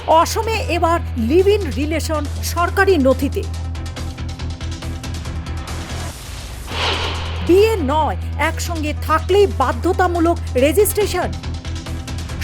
অসমে এবার live in relation সরকারি নথিতে। বিয়ে নয়, একসঙ্গে থাকলেই বাধ্যতামূলক রেজিস্ট্রেশন।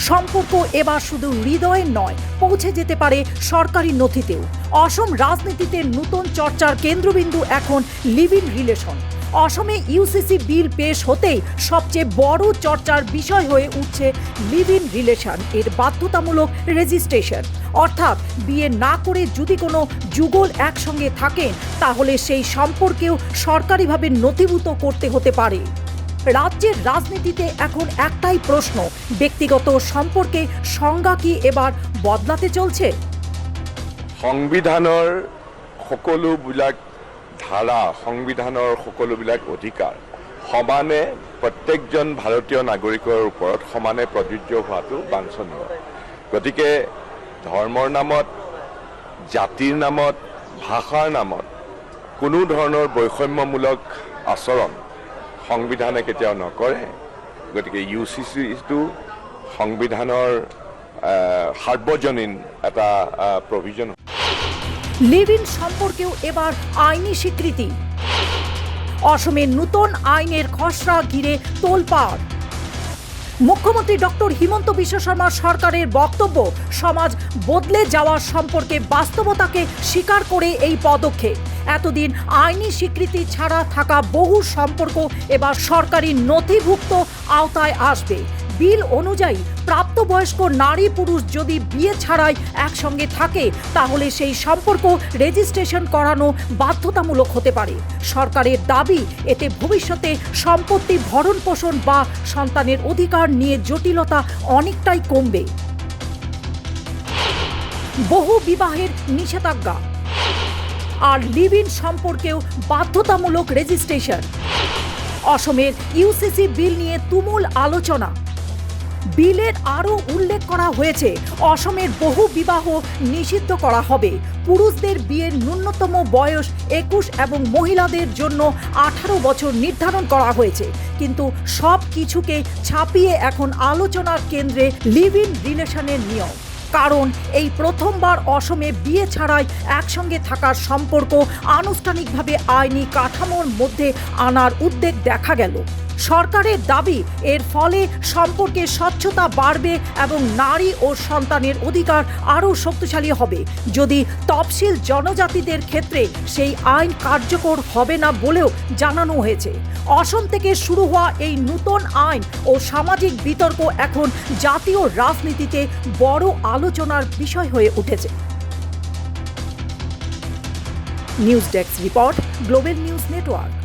সম্পর্ক এবার শুধু হৃদয়ের নয়, পৌঁছে যেতে পারে সরকারি নথিতেও। অসম রাজনীতিতে নতুন চর্চার কেন্দ্রবিন্দু এখন লিভ ইন রিলেশন। অসমে ইউসিসি বিল পেশ হতেই সবচেয়ে বড় চর্চার বিষয় হয়ে উঠছে লিভ ইন রিলেশন এর বাধ্যতামূলক রেজিস্ট্রেশন। অর্থাৎ বিয়ে না করে যদি কোনো যুগল একসঙ্গে থাকেন তাহলে সেই সম্পর্কেও সরকারিভাবে নথিভুক্ত করতে হতে পারে। রাজ্যের ৰাজনীতিতে এখন একটাই প্ৰশ্ন, ব্যক্তিগত সম্পর্কে সংজ্ঞা কি এবার বদলাতে চলছে? সংবিধানৰ সকলোবিলাক ধাৰা, সংবিধানৰ সকলোবিলাক অধিকাৰ সমানে প্ৰত্যেকজন ভাৰতীয় নাগৰিকৰ ওপৰত সমানে প্ৰযোজ্য হোৱাটো বাঞ্ছনীয়। গতিকে ধৰ্মৰ নামত, জাতিৰ নামত, ভাষাৰ নামত কোনো ধৰণৰ বৈষম্যমূলক আচৰণ সংবিধানে কেতিয়াও নকৰে। গতিকে ইউচিচিটো সংবিধানৰ সাৰ্বজনীন এটা প্ৰভিজন। লিভ ইন সম্পর্কেও এবার আইনি স্বীকৃতি। অসমের নতুন আইনের খসড়া ঘিরে তোলপাড়। মুখ্যমন্ত্রী ডক্টর হিমন্ত বিশ্ব শর্মা সরকারের বক্তব্য, সমাজ বদলে যাওয়ার সম্পর্কে বাস্তবতাকে স্বীকার করে এই পদক্ষেপ। এতদিন আইনি স্বীকৃতি ছাড়া থাকা বহু সম্পর্ক এবার সরকারি নথিভুক্ত আওতায় আসবে। বিল অনুযায়ী প্রাপ্তবয়স্ক নারী পুরুষ যদি বিয়ে ছাড়াই একসঙ্গে থাকে তাহলে সেই সম্পর্ক রেজিস্ট্রেশন করানো বাধ্যতামূলক হতে পারে। সরকারের দাবি, এতে ভবিষ্যতে সম্পত্তি ভরণ পোষণ বা সন্তানের অধিকার নিয়ে জটিলতা অনেকটাই কমবে। বহু বিবাহের নিষেধাজ্ঞা আর লিভ ইন সম্পর্কেও বাধ্যতামূলক রেজিস্ট্রেশন। অসমের ইউসিসি বিল নিয়ে তুমুল আলোচনা। বিলের আরও উল্লেখ করা হয়েছে অসমের বহু বিবাহ নিষিদ্ধ করা হবে। পুরুষদের বিয়ের ন্যূনতম বয়স 21 এবং মহিলাদের জন্য 18 বছর নির্ধারণ করা হয়েছে। কিন্তু সব কিছুকে ছাপিয়ে এখন আলোচনার কেন্দ্রে লিভ ইন রিলেশনের নিয়ম। কারণ এই প্রথমবার অসমে বিয়ে ছাড়াই একসঙ্গে থাকার সম্পর্ক আনুষ্ঠানিকভাবে আইনি কাঠামোর মধ্যে আনার উদ্যোগ দেখা গেল। সরকারের দাবি, এর ফলে সম্পর্কে স্বচ্ছতা বাড়বে এবং নারী ও সন্তানের অধিকার আরও শক্তিশালী হবে। যদি তফসিল জনজাতিদের ক্ষেত্রে সেই আইন কার্যকর হবে না বলেও জানানো হয়েছে। অসম থেকে শুরু হওয়া এই নতুন আইন ও সামাজিক বিতর্ক এখন জাতীয় রাজনীতিতে বড় আলোচনার বিষয় হয়ে উঠেছে। News desk report, global news network.